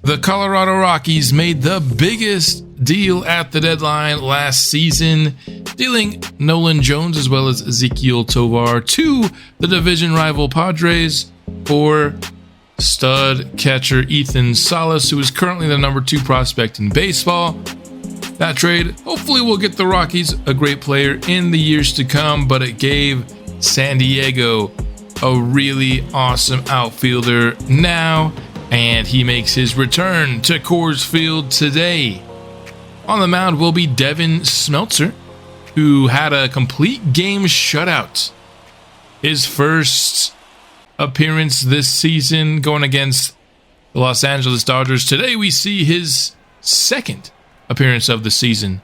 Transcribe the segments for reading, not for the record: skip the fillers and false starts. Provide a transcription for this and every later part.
The Colorado Rockies made the biggest deal at the deadline last season, dealing Nolan Jones as well as Ezequiel Tovar to the division rival Padres for stud catcher Ethan Salas, who is currently the number 2 prospect in baseball. That trade hopefully will get the Rockies a great player in the years to come, but it gave San Diego a really awesome outfielder now, and he makes his return to Coors Field today. On the mound will be Devin Smeltzer, who had a complete game shutout. His first appearance this season going against the Los Angeles Dodgers. Today we see his second appearance of the season.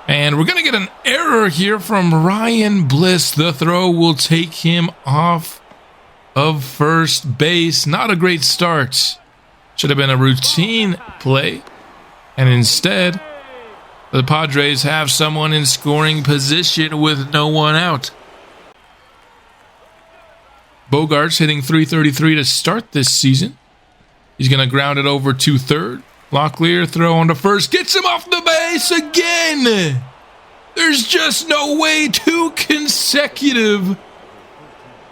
And we're going to get an error here from Ryan Bliss. The throw will take him off of first base. Not a great start. Should have been a routine play. And instead, the Padres have someone in scoring position with no one out. Bogarts hitting .333 to start this season. He's going to ground it over to third. Locklear throw on to first. Gets him off the base again. There's just no way 2 consecutive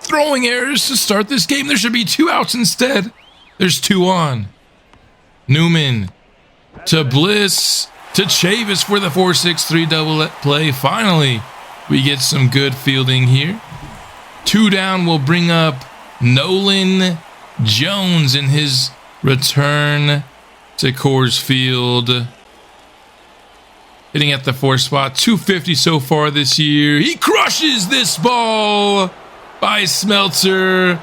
throwing errors to start this game. There should be 2 outs instead. There's 2 on. Newman to Bliss to Chavis for the 4-6-3 double play. Finally, we get some good fielding here. 2 down will bring up Nolan Jones in his return to Coors Field. Hitting at the 4th spot, 250 so far this year. He crushes this ball by Smeltzer.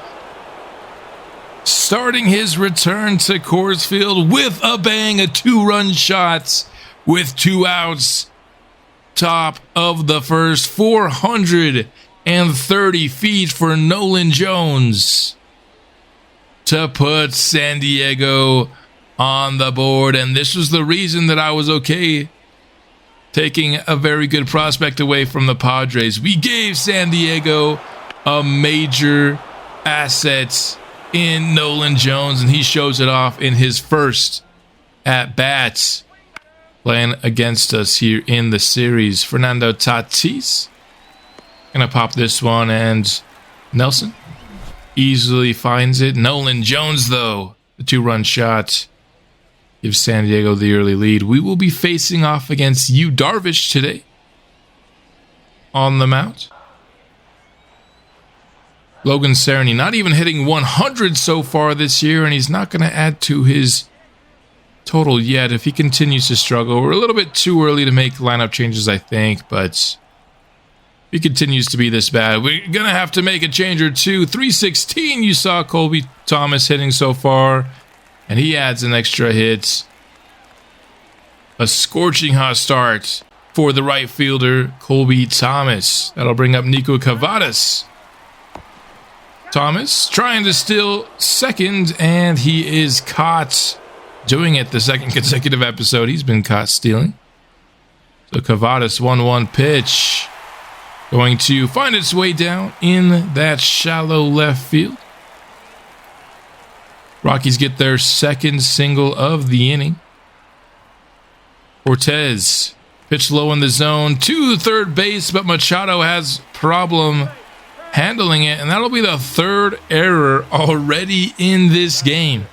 Starting his return to Coors Field with a bang, a 2-run shot with 2 outs. Top of the first, 430 feet for Nolan Jones to put San Diego on the board. And this was the reason that I was okay taking a very good prospect away from the Padres. We gave San Diego a major asset in Nolan Jones, and he shows it off in his first at-bat playing against us here in the series. Fernando Tatis gonna pop this one, and Nelson easily finds it. Nolan Jones, though, the 2-run shot gives San Diego the early lead. We will be facing off against Yu Darvish today on the mound. Logan Cerny not even hitting 100 so far this year, and he's not going to add to his total yet if he continues to struggle. We're a little bit too early to make lineup changes, I think, but if he continues to be this bad, we're going to have to make a change or two. 316 you saw Colby Thomas hitting so far, and he adds an extra hit. A scorching hot start for the right fielder, Colby Thomas. That'll bring up Nico Cavadas. Thomas trying to steal second, and he is caught doing it the second consecutive episode. He's been caught stealing. So Cavadas 1-1 pitch. Going to find its way down in that shallow left field. Rockies get their second single of the inning. Cortez pitch low in the zone to third base, but Machado has problem handling it, and that'll be the 3rd error already in this game.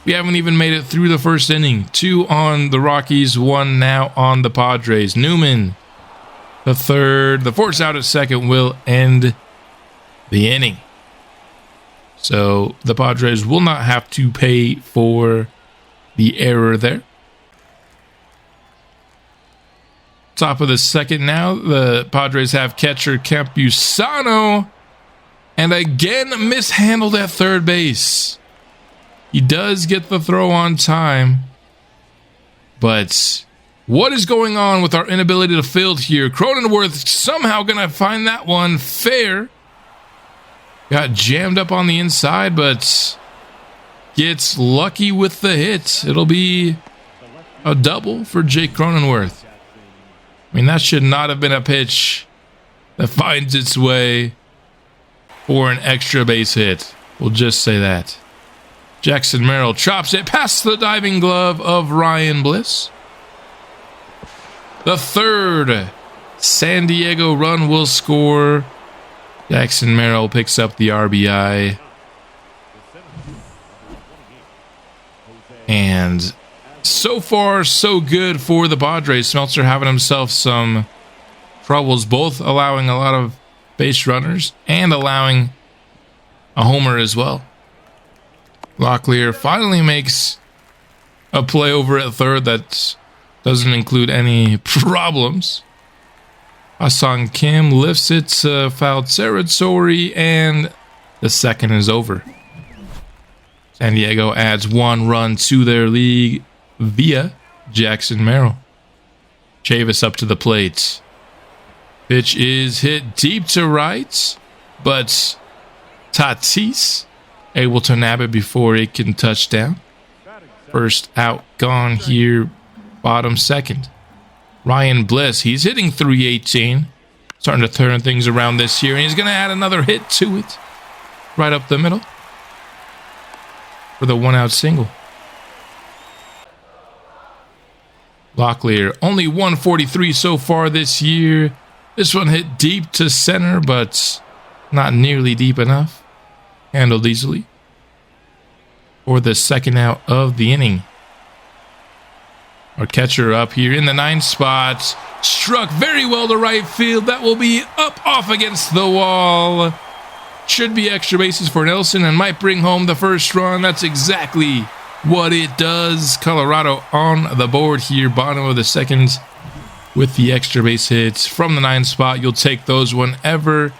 We haven't even made it through the first inning. 2 on the Rockies, 1 now on the Padres. Newman, the 4th out at second will end the inning. So the Padres will not have to pay for the error there. Top of the second now, the Padres have catcher Campusano, and again mishandled at third base. He does get the throw on time, but what is going on with our inability to field here? Cronenworth somehow going to find that one fair. Got jammed up on the inside, but gets lucky with the hit. It'll be a double for Jake Cronenworth. I mean, that should not have been a pitch that finds its way for an extra base hit. We'll just say that. Jackson Merrill chops it past the diving glove of Ryan Bliss. The third San Diego run will score. Jackson Merrill picks up the RBI. And so far, so good for the Padres. Smeltzer having himself some troubles, both allowing a lot of base runners and allowing a homer as well. Locklear finally makes a play over at third that doesn't include any problems. Ah-Sung Kim lifts it, fouled Sarasori, and the second is over. San Diego adds 1 run to their lead via Jackson Merrill. Chavis up to the plate. Pitch is hit deep to right, but Tatis able to nab it before it can touch down. First out gone here, bottom second. Ryan Bliss, he's hitting .318. Starting to turn things around this year, and he's going to add another hit to it. Right up the middle for the 1-out single. Locklear, only 143 so far this year. This one hit deep to center, but not nearly deep enough. Handled easily. For the second out of the inning. Our catcher up here in the 9th spot. Struck very well to right field. That will be up off against the wall. Should be extra bases for Nelson and might bring home the first run. That's exactly what it does. Colorado on the board here, bottom of the second with the extra base hits from the 9th spot. You'll take those whenever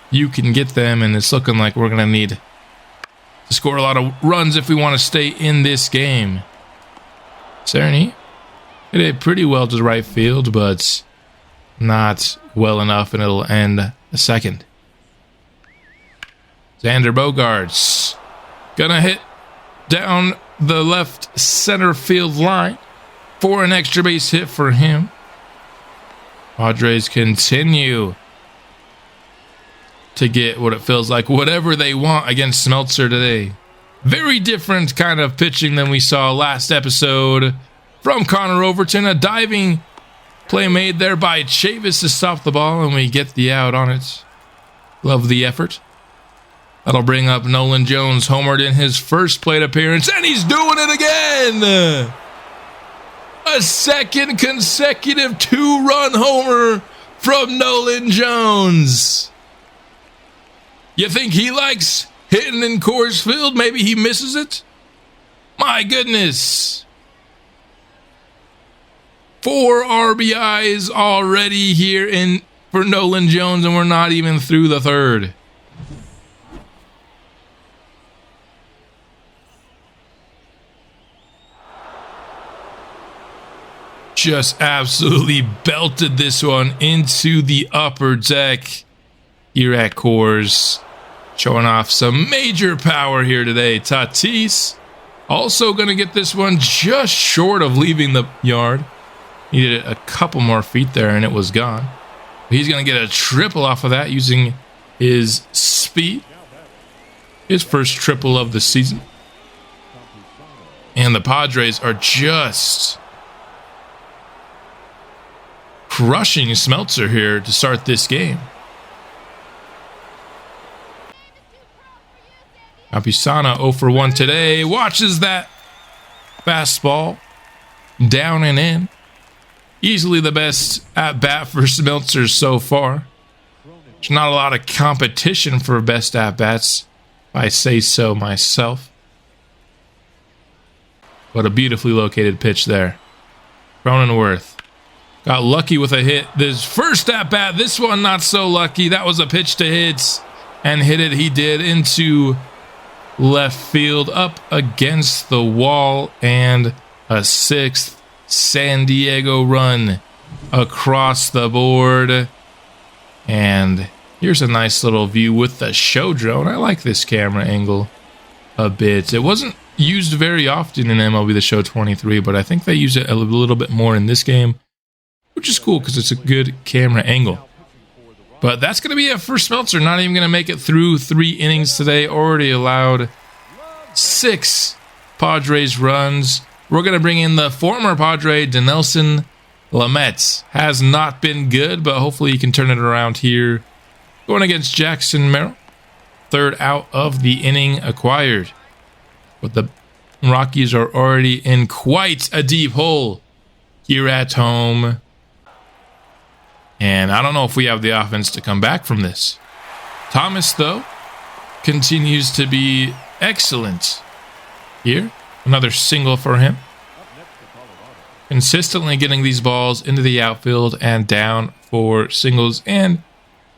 you can get them, and it's looking like we're going to need to score a lot of runs if we want to stay in this game. Cerny hit it pretty well to the right field, but not well enough, and it'll end the second. Xander Bogaerts gonna hit down the left center field line for an extra base hit for him. Padres continue to get what it feels like whatever they want against Smeltzer today. Very different kind of pitching than we saw last episode from Connor Overton. A diving play made there by Chavis to stop the ball, and we get the out on it. Love the effort. That'll bring up Nolan Jones, homered in his first plate appearance, and he's doing it again! A second consecutive 2-run homer from Nolan Jones. You think he likes hitting in Coors Field? Maybe he misses it? My goodness. 4 RBIs already here for Nolan Jones, and we're not even through the third. Just absolutely belted this one into the upper deck here at Coors. Showing off some major power here today. Tatis also going to get this one just short of leaving the yard. Needed a couple more feet there and it was gone. He's going to get a triple off of that using his speed. His first triple of the season. And the Padres are just crushing Smeltzer here to start this game. Apisana 0 for 1 today. Watches that fastball down and in. Easily the best at bat for Smeltzer so far. There's not a lot of competition for best at bats, if I say so myself. But a beautifully located pitch there. Cronenworth got lucky with a hit. This first at bat, this one not so lucky. That was a pitch to hit, and hit it he did into left field up against the wall, and a 6th San Diego run across the board. And here's a nice little view with the show drone. I like this camera angle a bit. It wasn't used very often in MLB The Show 23, but I think they use it a little bit more in this game, which is cool because it's a good camera angle. But that's going to be it for Smeltzer. Not even going to make it through 3 innings today. Already allowed 6 Padres runs. We're going to bring in the former Padre, Dinelson Lamet. Has not been good, but hopefully he can turn it around here. Going against Jackson Merrill. Third out of the inning acquired. But the Rockies are already in quite a deep hole here at home. And I don't know if we have the offense to come back from this. Thomas, though, continues to be excellent here. Another single for him. Consistently getting these balls into the outfield and down for singles and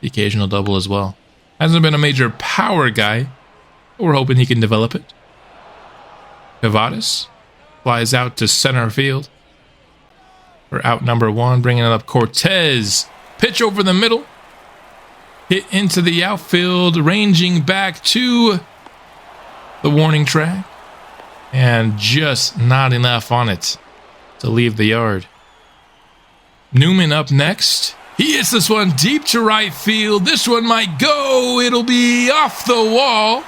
the occasional double as well. Hasn't been a major power guy, but we're hoping he can develop it. Cavadas flies out to center field for out number 1, bringing it up. Cortez, pitch over the middle, hit into the outfield, ranging back to the warning track, and just not enough on it to leave the yard. Newman up next. He hits this one deep to right field. This one might go. It'll be off the wall.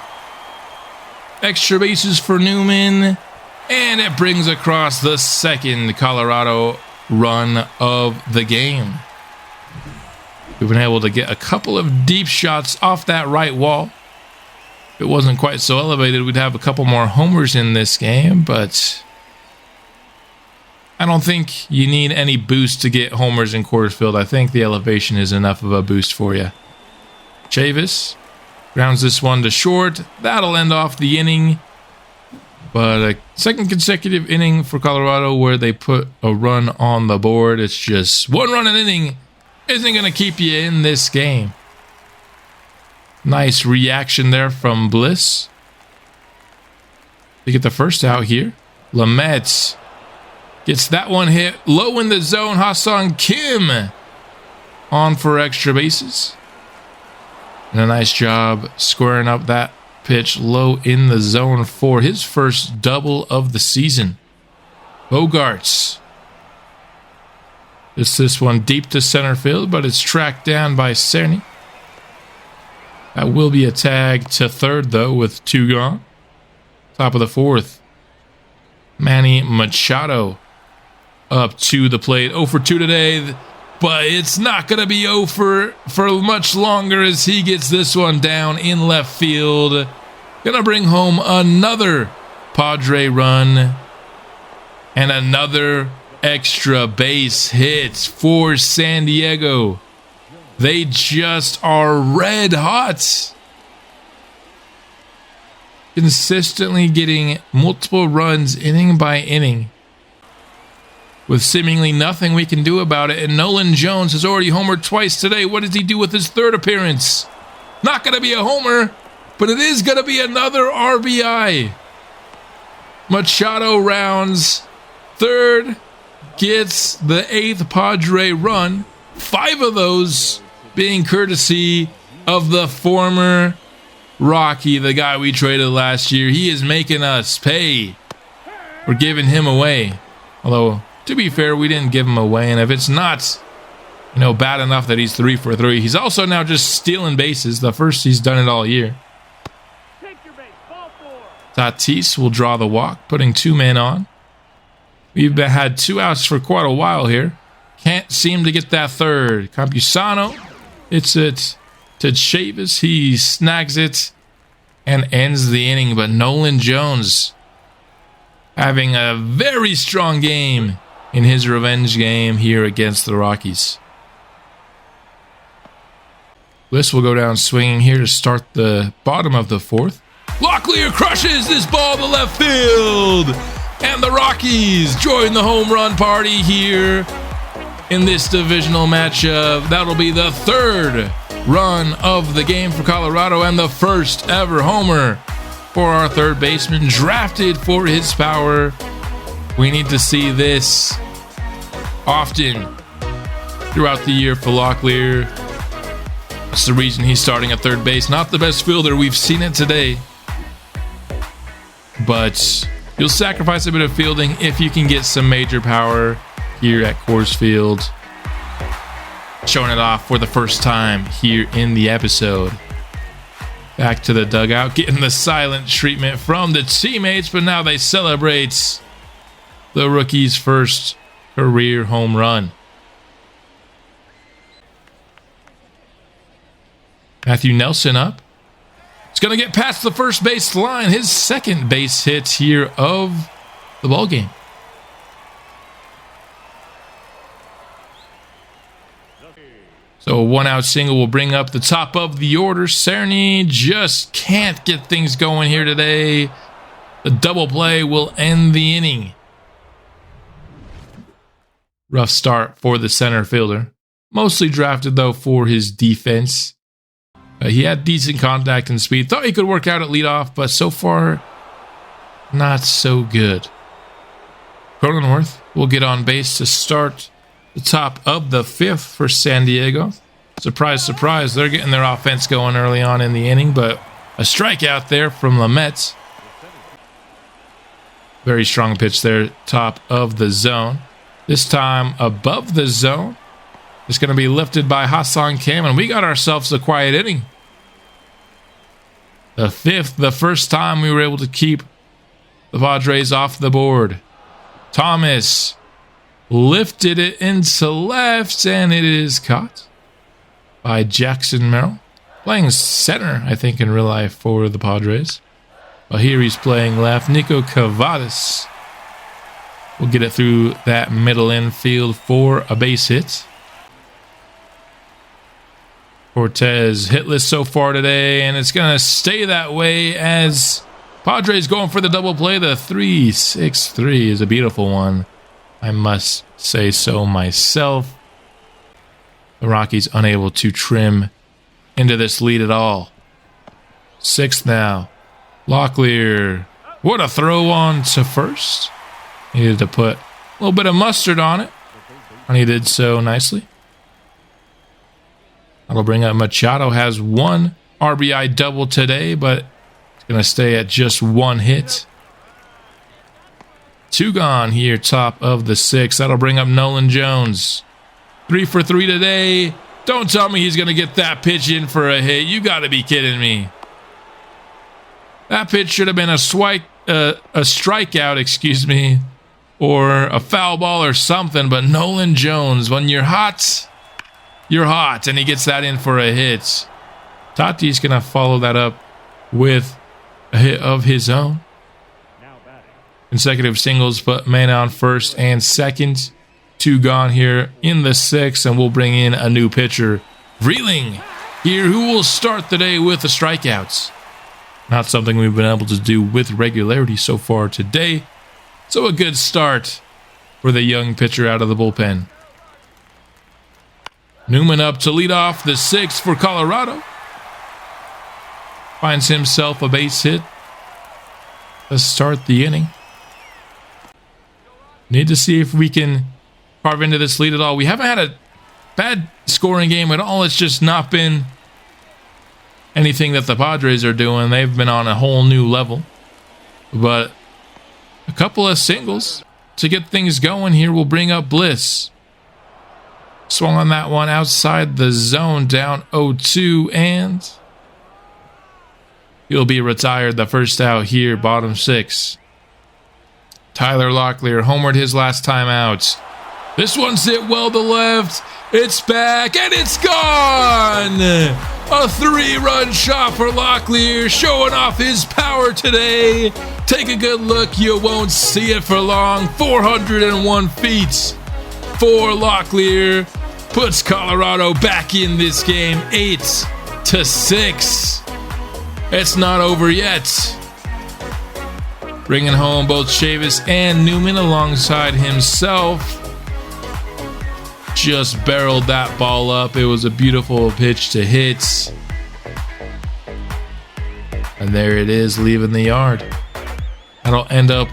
Extra bases for Newman. And it brings across the second Colorado run of the game. We've been able to get a couple of deep shots off that right wall. If it wasn't quite so elevated, we'd have a couple more homers in this game, but I don't think you need any boost to get homers in Coors Field. I think the elevation is enough of a boost for you. Chavis grounds this one to short. That'll end off the inning. But a second consecutive inning for Colorado where they put a run on the board. It's just one run an inning isn't going to keep you in this game. Nice reaction there from Bliss to get the first out here. Lamet gets that one hit low in the zone. Ha-Seong Kim on for extra bases. And a nice job squaring up that pitch low in the zone for his first double of the season. Bogarts. It's this one deep to center field, but it's tracked down by Cerny. That will be a tag to third, though, with 2 gone. Top of the 4th. Manny Machado up to the plate. 0 for 2 today, but it's not going to be 0 for much longer as he gets this one down in left field. Going to bring home another Padre run and another extra base hit for San Diego. They just are red hot. Consistently getting multiple runs inning by inning with seemingly nothing we can do about it. And Nolan Jones has already homered twice today. What does he do with his third appearance? Not going to be a homer, but it is going to be another RBI. Machado rounds third, gets the 8th Padre run. 5 of those being courtesy of the former Rocky, the guy we traded last year. He is making us pay for giving him away. Although, to be fair, we didn't give him away. And if it's not, bad enough that he's 3 for 3, he's also now just stealing bases. The first he's done it all year. Tatis will draw the walk, putting 2 men on. We've had 2 outs for quite a while here. Can't seem to get that third. Campusano hits it to Chavis. He snags it and ends the inning. But Nolan Jones having a very strong game in his revenge game here against the Rockies. Bliss will go down swinging here to start the bottom of the 4th. Locklear crushes this ball to left field. And the Rockies join the home run party here in this divisional matchup. That'll be the 3rd run of the game for Colorado and the first ever homer for our third baseman, drafted for his power. We need to see this often throughout the year for Locklear. That's the reason he's starting at third base. Not the best fielder. We've seen it today. But you'll sacrifice a bit of fielding if you can get some major power here at Coors Field. Showing it off for the first time here in the episode. Back to the dugout, getting the silent treatment from the teammates, but now they celebrate the rookie's first career home run. Matthew Nelson up. It's going to get past the first base line. His second base hit here of the ball game. So a 1-out single will bring up the top of the order. Cerny just can't get things going here today. The double play will end the inning. Rough start for the center fielder. Mostly drafted, though, for his defense. He had decent contact and speed. Thought he could work out at leadoff, but so far, not so good. Cronenworth will get on base to start the top of the fifth for San Diego. Surprise, surprise, they're getting their offense going early on in the inning, but a strikeout there from Lamet. Very strong pitch there, top of the zone. This time above the zone. It's going to be lifted by Hassan Kam, and we got ourselves a quiet inning. The fifth, the first time we were able to keep the Padres off the board. Thomas lifted it into left, and it is caught by Jackson Merrill. Playing center, I think, in real life for the Padres. But here he's playing left. Nico Cavadas will get it through that middle infield for a base hit. Cortez hitless so far today, and it's going to stay that way as Padres going for the double play. The 3-6-3 is a beautiful one, I must say so myself. The Rockies unable to trim into this lead at all. Sixth now. Locklear. What a throw on to first. Needed to put a little bit of mustard on it, and he did so nicely. That'll bring up Machado. Has one RBI double today, but it's going to stay at just one hit. Two gone here, top of the sixth. That'll bring up Nolan Jones. 3 for 3 today. Don't tell me he's going to get that pitch in for a hit. You got to be kidding me. That pitch should have been a strikeout, excuse me, or a foul ball or something. But Nolan Jones, when you're hot, and he gets that in for a hit. Tati's going to follow that up with a hit of his own. Consecutive singles put man on first and second. Two gone here in the sixth, and we'll bring in a new pitcher, Vreeling, here, who will start the day with the strikeouts. Not something we've been able to do with regularity so far today. So a good start for the young pitcher out of the bullpen. Newman up to lead off the sixth for Colorado. Finds himself a base hit to start the inning. Need to see if we can carve into this lead at all. We haven't had a bad scoring game at all. It's just not been anything that the Padres are doing. They've been on a whole new level. But a couple of singles to get things going here will bring up Bliss. Swung on that one outside the zone, down 0-2, and he'll be retired. The first out here, bottom six. Tyler Locklear homered his last time out. This one's hit well to left. It's back, and it's gone! A 3-run shot for Locklear, showing off his power today. Take a good look. You won't see it for long. 401 feet for Locklear. Puts Colorado back in this game, 8-6. It's not over yet. Bringing home both Chavis and Newman alongside himself. Just barreled that ball up. It was a beautiful pitch to hit. And there it is, leaving the yard. That'll end up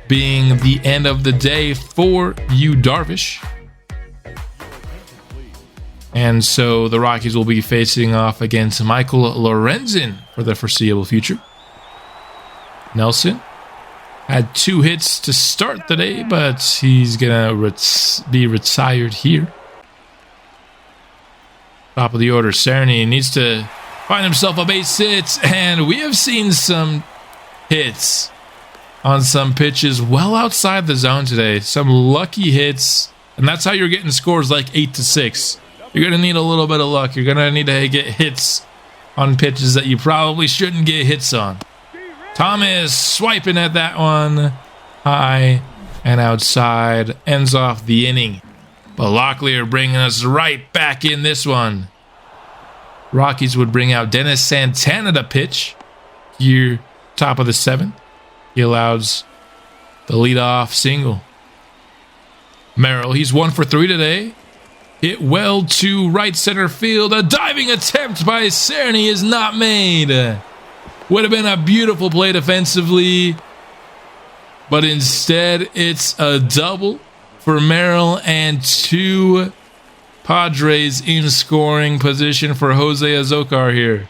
being the end of the day for Yu Darvish. And so the Rockies will be facing off against Michael Lorenzen for the foreseeable future. Nelson had 2 hits to start the day, but he's going to be retired here. Top of the order, Cerny needs to find himself a base hit, and we have seen some hits on some pitches well outside the zone today. Some lucky hits, and that's how you're getting scores like 8-6. You're going to need a little bit of luck. You're going to need to get hits on pitches that you probably shouldn't get hits on. Thomas swiping at that one high and outside, ends off the inning. But Locklear bringing us right back in this one. Rockies would bring out Dennis Santana to pitch here, top of the 7th. He allows the leadoff single. Merrill, he's 1 for 3 today. Hit well to right center field. A diving attempt by Cerny is not made. Would have been a beautiful play defensively, but instead it's a double for Merrill and 2 Padres in scoring position for Jose Azocar here.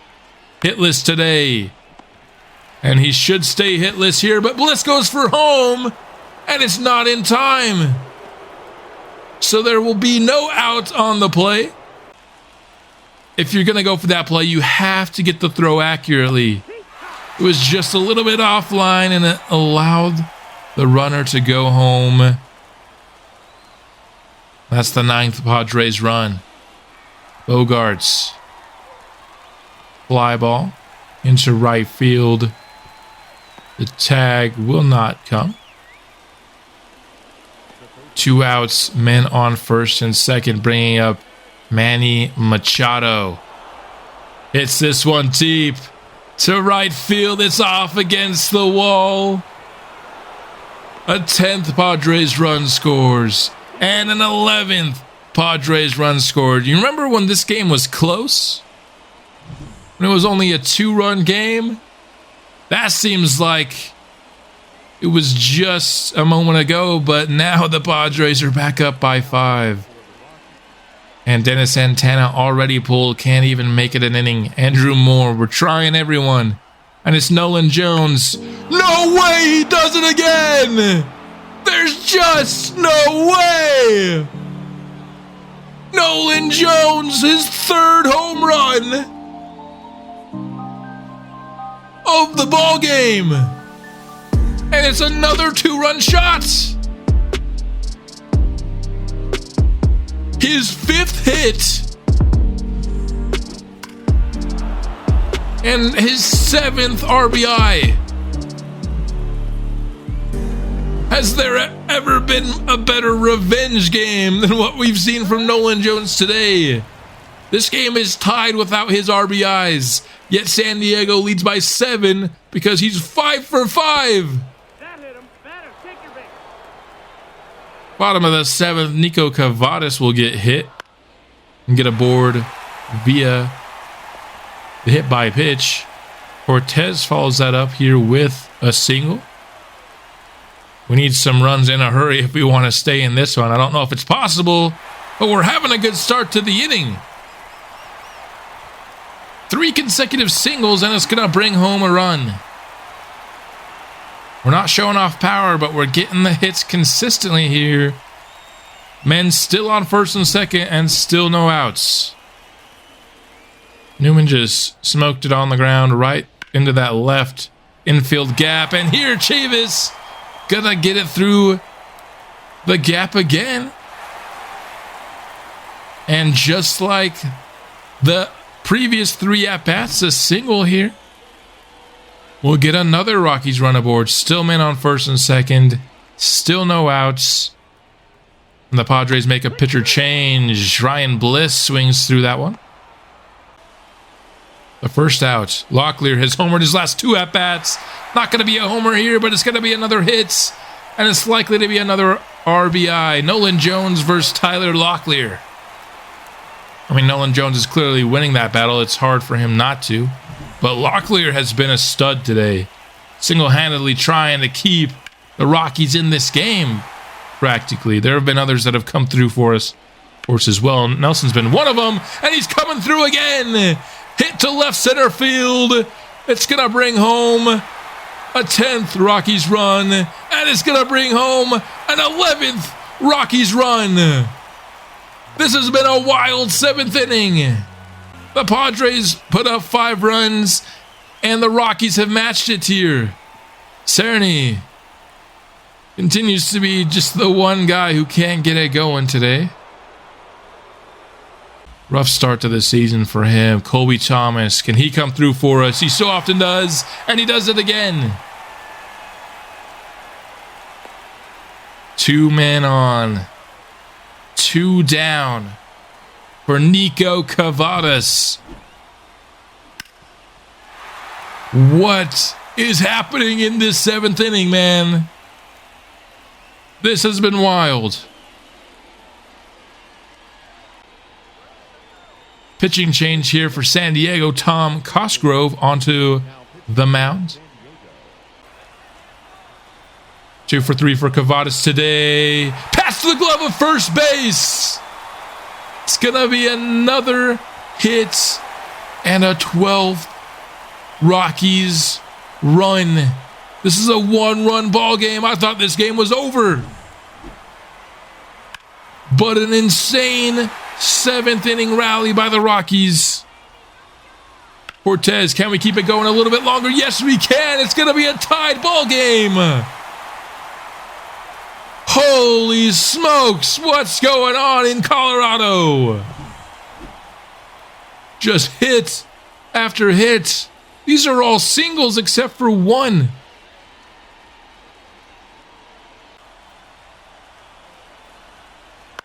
Hitless today, and he should stay hitless here, but Bliss goes for home, and it's not in time. So there will be no out on the play. If you're going to go for that play, you have to get the throw accurately. It was just a little bit offline, and it allowed the runner to go home. That's the 9th Padres run. Bogarts. Fly ball into right field. The tag will not come. 2 outs, men on first and second, bringing up Manny Machado. Hits this one deep to right field. It's off against the wall. A 10th Padres run scores. And an 11th Padres run scored. You remember when this game was close? When it was only a 2-run game? That seems like it was just a moment ago, but now the Padres are back up by 5. And Dennis Santana already pulled, can't even make it an inning. Andrew Moore, we're trying everyone. And it's Nolan Jones. No way he does it again! There's just no way! Nolan Jones, his 3rd home run of the ball game. And it's another 2-run shot. His 5th hit. And his 7th RBI. Has there ever been a better revenge game than what we've seen from Nolan Jones today? This game is tied without his RBIs, yet San Diego leads by 7 because he's 5 for 5. That hit him. Batter, take your base. Bottom of the 7th, Nico Cavadas will get hit and get aboard via the hit by pitch. Cortez follows that up here with a single. We need some runs in a hurry if we want to stay in this one. I don't know if it's possible, but we're having a good start to the inning. 3 consecutive singles, and it's going to bring home a run. We're not showing off power, but we're getting the hits consistently here. Men still on first and second, and still no outs. Newman just smoked it on the ground right into that left infield gap, and here Chavis gonna get it through the gap again. And just like the previous 3 at-bats, a single here. We'll get another Rockies run aboard. Still men on first and second. Still no outs. And the Padres make a pitcher change. Ryan Bliss swings through that one. The first out. Locklear has homered his last 2 at-bats. Not going to be a homer here, but it's going to be another hit. And it's likely to be another RBI. Nolan Jones versus Tyler Locklear. I mean, Nolan Jones is clearly winning that battle. It's hard for him not to. But Locklear has been a stud today. Single-handedly trying to keep the Rockies in this game, practically. There have been others that have come through for us, of course, as well. Nelson's been one of them, and he's coming through again. Hit to left center field. It's going to bring home a 10th Rockies run, and it's going to bring home an 11th Rockies run. This has been a wild 7th inning. The Padres put up 5 runs, and the Rockies have matched it here. Cerny continues to be just the one guy who can't get it going today. Rough start to the season for him. Colby Thomas, can he come through for us? He so often does, and he does it again. 2 men on, 2 down for Nico Cavadas. What is happening in this 7th inning, man? This has been wild. Pitching change here for San Diego. Tom Cosgrove onto the mound. 2 for 3 for Cavadas today. Pass to the glove of first base. It's going to be another hit and a 12th Rockies run. This is a 1-run ball game. I thought this game was over. But an insane 7th inning rally by the Rockies. Cortez, can we keep it going a little bit longer? Yes, we can. It's going to be a tied ball game. Holy smokes, what's going on in Colorado? Just hit after hit. These are all singles except for one.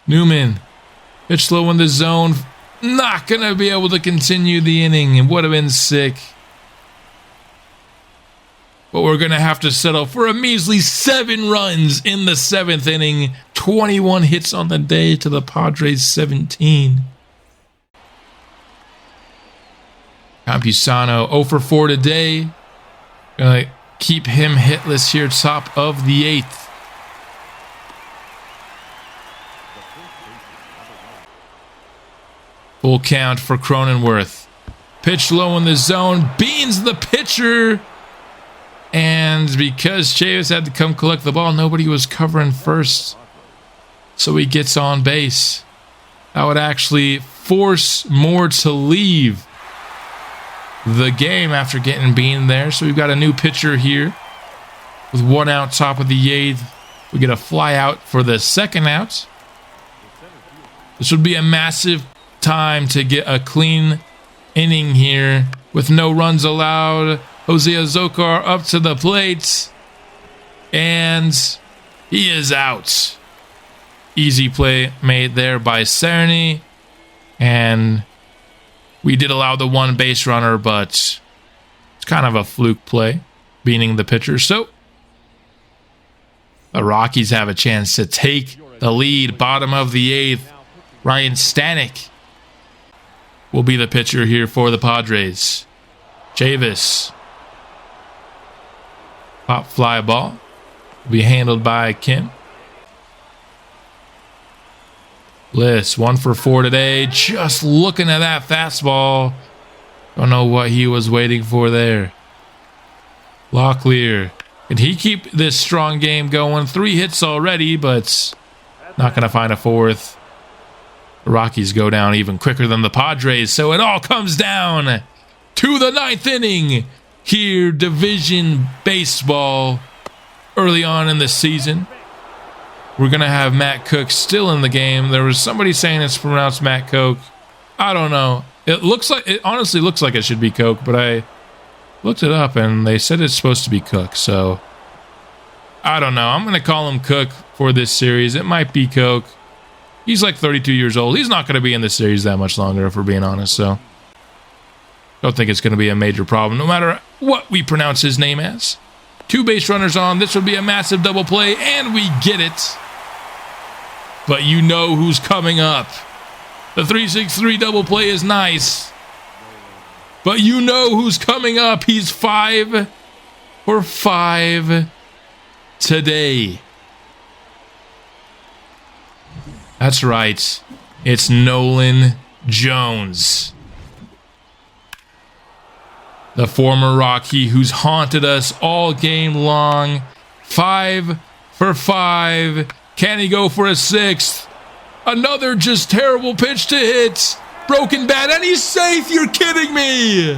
Newman, pitch low in the zone. Not going to be able to continue the inning. It would have been sick. But we're going to have to settle for a measly 7 runs in the 7th inning. 21 hits on the day to the Padres 17. Campusano 0 for 4 today. Going to keep him hitless here top of the 8th. Full count for Cronenworth. Pitch low in the zone. Beans the pitcher. And because Chavis had to come collect the ball, nobody was covering first. So he gets on base. That would actually force Moore to leave the game after getting beaten there. So we've got a new pitcher here with 1 out top of the 8th. We get a fly out for the 2nd out. This would be a massive time to get a clean inning here with no runs allowed. Jose Azocar up to the plate, and he is out. Easy play made there by Cerny, and we did allow the 1 base runner, but it's kind of a fluke play, beating the pitcher. So the Rockies have a chance to take the lead. Bottom of the 8th, Ryan Stanek will be the pitcher here for the Padres. Chavis. Pop fly ball. Will be handled by Kim. Bliss, 1 for 4 today. Just looking at that fastball. Don't know what he was waiting for there. Locklear. Can he keep this strong game going? 3 hits already, but not going to find a 4th. The Rockies go down even quicker than the Padres, so it all comes down to the 9th inning. Here, division baseball early on in the season. We're going to have Matt Cook still in the game. There was somebody saying it's pronounced Matt Coke. I don't know. It honestly looks like it should be Coke, but I looked it up and they said it's supposed to be Cook. So I don't know. I'm going to call him Cook for this series. It might be Coke. He's like 32 years old. He's not going to be in this series that much longer, if we're being honest. So don't think it's going to be a major problem, no matter what we pronounce his name as. 2 base runners on. This would be a massive double play, and we get it. But you know who's coming up. The 3-6-3 double play is nice. But you know who's coming up. He's 5 for 5 today. That's right. It's Nolan Jones. The former Rocky who's haunted us all game long. 5 for 5. Can he go for a 6th? Another just terrible pitch to hit. broken bat, and he's safe. You're kidding me.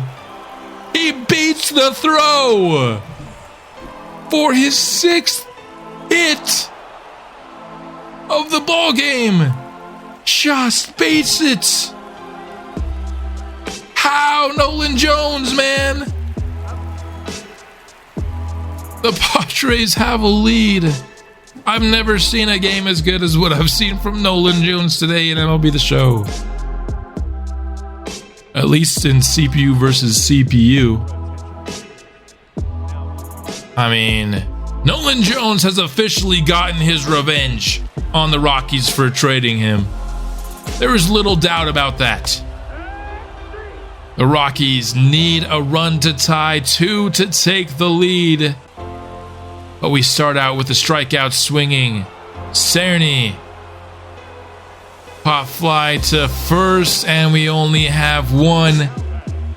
He beats the throw for his 6th hit of the ball game. Just beats it. How, Nolan Jones, man? The Padres have a lead. I've never seen a game as good as what I've seen from Nolan Jones today in MLB The Show. At least in CPU versus CPU. I mean, Nolan Jones has officially gotten his revenge on the Rockies for trading him. There is little doubt about that. The Rockies need a run to tie 2 to take the lead. But we start out with the strikeout swinging Cerny. Pop fly to first, and we only have 1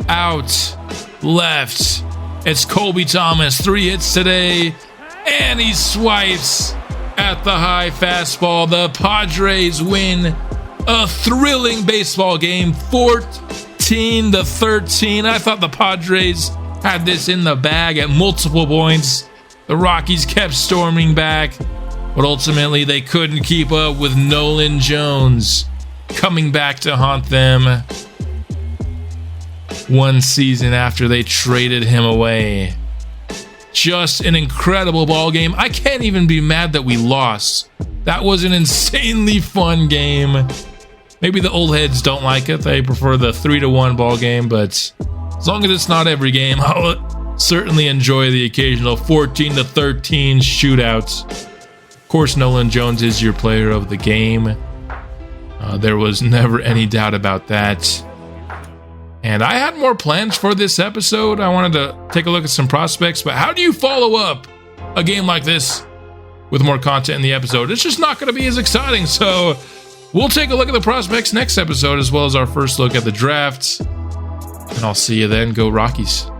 out left. It's Colby Thomas, 3 hits today, and he swipes at the high fastball. The Padres win a thrilling baseball game, 14-13. I thought the Padres had this in the bag at multiple points. The Rockies kept storming back, but ultimately they couldn't keep up with Nolan Jones coming back to haunt them 1 season after they traded him away. Just an incredible ball game. I can't even be mad that we lost. That was an insanely fun game. Maybe the old heads don't like it. They prefer the 3-1 ball game, but as long as it's not every game, I'll certainly enjoy the occasional 14-13 shootouts. Of course, Nolan Jones is your player of the game. There was never any doubt about that. And I had more plans for this episode. I wanted to take a look at some prospects, but how do you follow up a game like this with more content in the episode? It's just not going to be as exciting. So we'll take a look at the prospects next episode, as well as our first look at the drafts. And I'll see you then. Go Rockies.